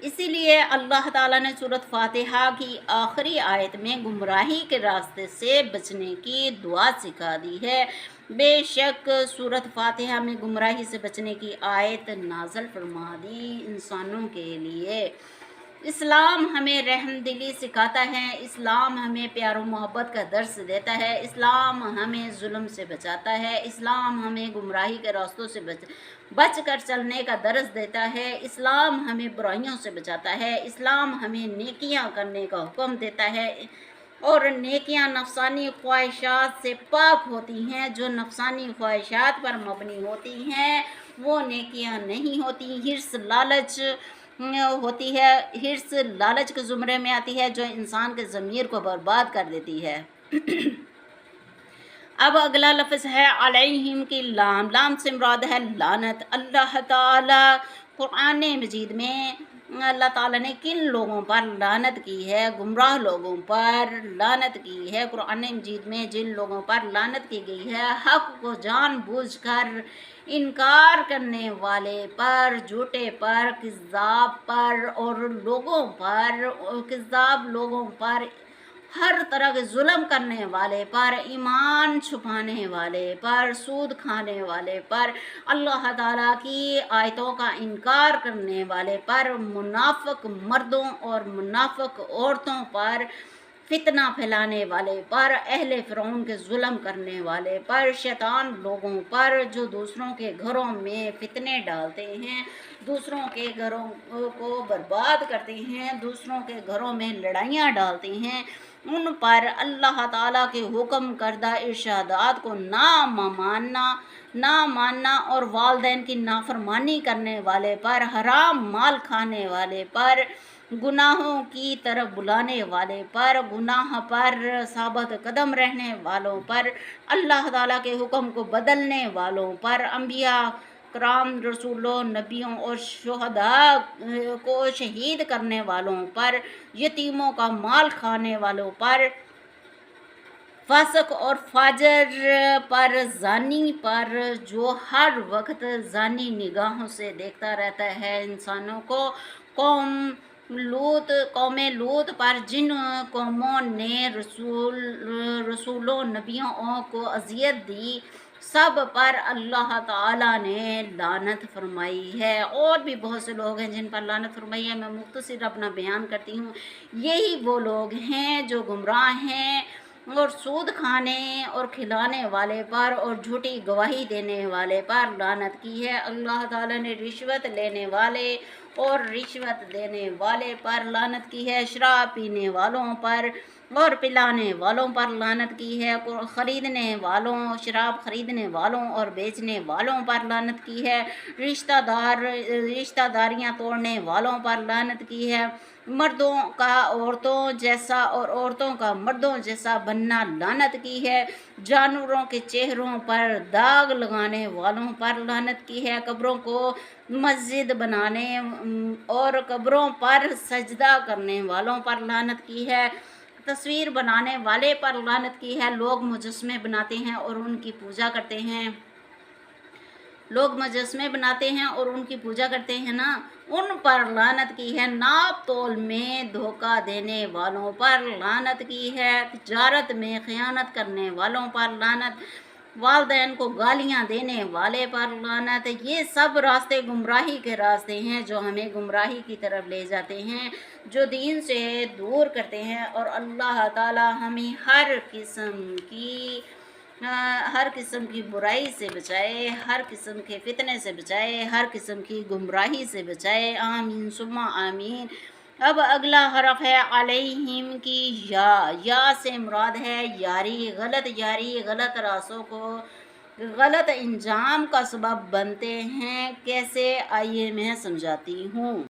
اسی لیے اللہ تعالیٰ نے سورۃ فاتحہ کی آخری آیت میں گمراہی کے راستے سے بچنے کی دعا سکھا دی ہے۔ بے شک سورۃ فاتحہ میں گمراہی سے بچنے کی آیت نازل فرما دی انسانوں کے لیے۔ اسلام ہمیں رحم دلی سکھاتا ہے، اسلام ہمیں پیار و محبت کا درس دیتا ہے، اسلام ہمیں ظلم سے بچاتا ہے، اسلام ہمیں گمراہی کے راستوں سے بچ کر چلنے کا درس دیتا ہے، اسلام ہمیں برائیوں سے بچاتا ہے، اسلام ہمیں نیکیاں کرنے کا حکم دیتا ہے، اور نیکیاں نفسانی خواہشات سے پاک ہوتی ہیں۔ جو نفسانی خواہشات پر مبنی ہوتی ہیں وہ نیکیاں نہیں ہوتی، حرص لالچ ہوتی ہے، حرص لالچ کے زمرے میں آتی ہے جو انسان کے ضمیر کو برباد کر دیتی ہے۔ اب اگلا لفظ ہے علیہم کی لام، لام سے مراد ہے لعنت۔ اللہ تعالیٰ قرآن مجید میں اللہ تعالیٰ نے کن لوگوں پر لعنت کی ہے؟ گمراہ لوگوں پر لعنت کی ہے۔ قرآن مجید میں جن لوگوں پر لعنت کی گئی ہے، حق کو جان بوجھ کر انکار کرنے والے پر، جھوٹے پر، کذاب پر اور کذاب لوگوں پر، ہر طرح کے ظلم کرنے والے پر، ایمان چھپانے والے پر، سود کھانے والے پر، اللہ تعالیٰ کی آیتوں کا انکار کرنے والے پر، منافق مردوں اور منافق عورتوں پر، فتنہ پھیلانے والے پر، اہل فرعون کے ظلم کرنے والے پر، شیطان لوگوں پر جو دوسروں کے گھروں میں فتنے ڈالتے ہیں، دوسروں کے گھروں کو برباد کرتے ہیں، دوسروں کے گھروں میں لڑائیاں ڈالتے ہیں، ان پر اللہ تعالیٰ کے حکم کردہ ارشادات کو نہ ماننا اور والدین کی نافرمانی کرنے والے پر، حرام مال کھانے والے پر، گناہوں کی طرف بلانے والے پر، گناہ پر ثابت قدم رہنے والوں پر، اللہ تعالیٰ کے حکم کو بدلنے والوں پر، انبیاء کرام، رسولوں، نبیوں اور شہداء کو شہید کرنے والوں پر، یتیموں کا مال کھانے والوں پر، فاسق اور فاجر پر، زانی پر جو ہر وقت زانی نگاہوں سے دیکھتا رہتا ہے انسانوں کو، قوم لوط پر جن قوموں نے رسولوں نبیوں کو اذیت دی، سب پر اللہ تعالیٰ نے لعنت فرمائی ہے۔ اور بھی بہت سے لوگ ہیں جن پر لعنت فرمائی ہے، میں مختصر اپنا بیان کرتی ہوں۔ یہی وہ لوگ ہیں جو گمراہ ہیں، اور سود کھانے اور کھلانے والے پر اور جھوٹی گواہی دینے والے پر لعنت کی ہے۔ اللہ تعالیٰ نے رشوت لینے والے اور رشوت دینے والے پر لعنت کی ہے، شراب پینے والوں پر اور پلانے والوں پر لعنت کی ہے، شراب خریدنے والوں اور بیچنے والوں پر لعنت کی ہے، رشتہ داریاں توڑنے والوں پر لعنت کی ہے، مردوں کا عورتوں جیسا اور عورتوں کا مردوں جیسا بننا لعنت کی ہے، جانوروں کے چہروں پر داغ لگانے والوں پر لعنت کی ہے، قبروں کو مسجد بنانے اور قبروں پر سجدہ کرنے والوں پر لعنت کی ہے، تصویر بنانے والے پر لعنت کی ہے۔ لوگ مجسمے بناتے ہیں اور ان کی پوجا کرتے ہیں، نا، ان پر لعنت کی ہے۔ ناپ تول میں دھوکہ دینے والوں پر لعنت کی ہے، تجارت میں خیانت کرنے والوں پر لعنت، والدین کو گالیاں دینے والے پر لعنت۔ یہ سب راستے گمراہی کے راستے ہیں جو ہمیں گمراہی کی طرف لے جاتے ہیں، جو دین سے دور کرتے ہیں، اور اللہ تعالی ہمیں ہر قسم کی برائی سے بچائے، ہر قسم کے فتنے سے بچائے، ہر قسم کی گمراہی سے بچائے، آمین ثم آمین۔ اب اگلا حرف ہے علیہم کی یا سے مراد ہے یاری، غلط یاری غلط راستوں کو غلط انجام کا سبب بنتے ہیں۔ کیسے؟ آئیے میں سمجھاتی ہوں۔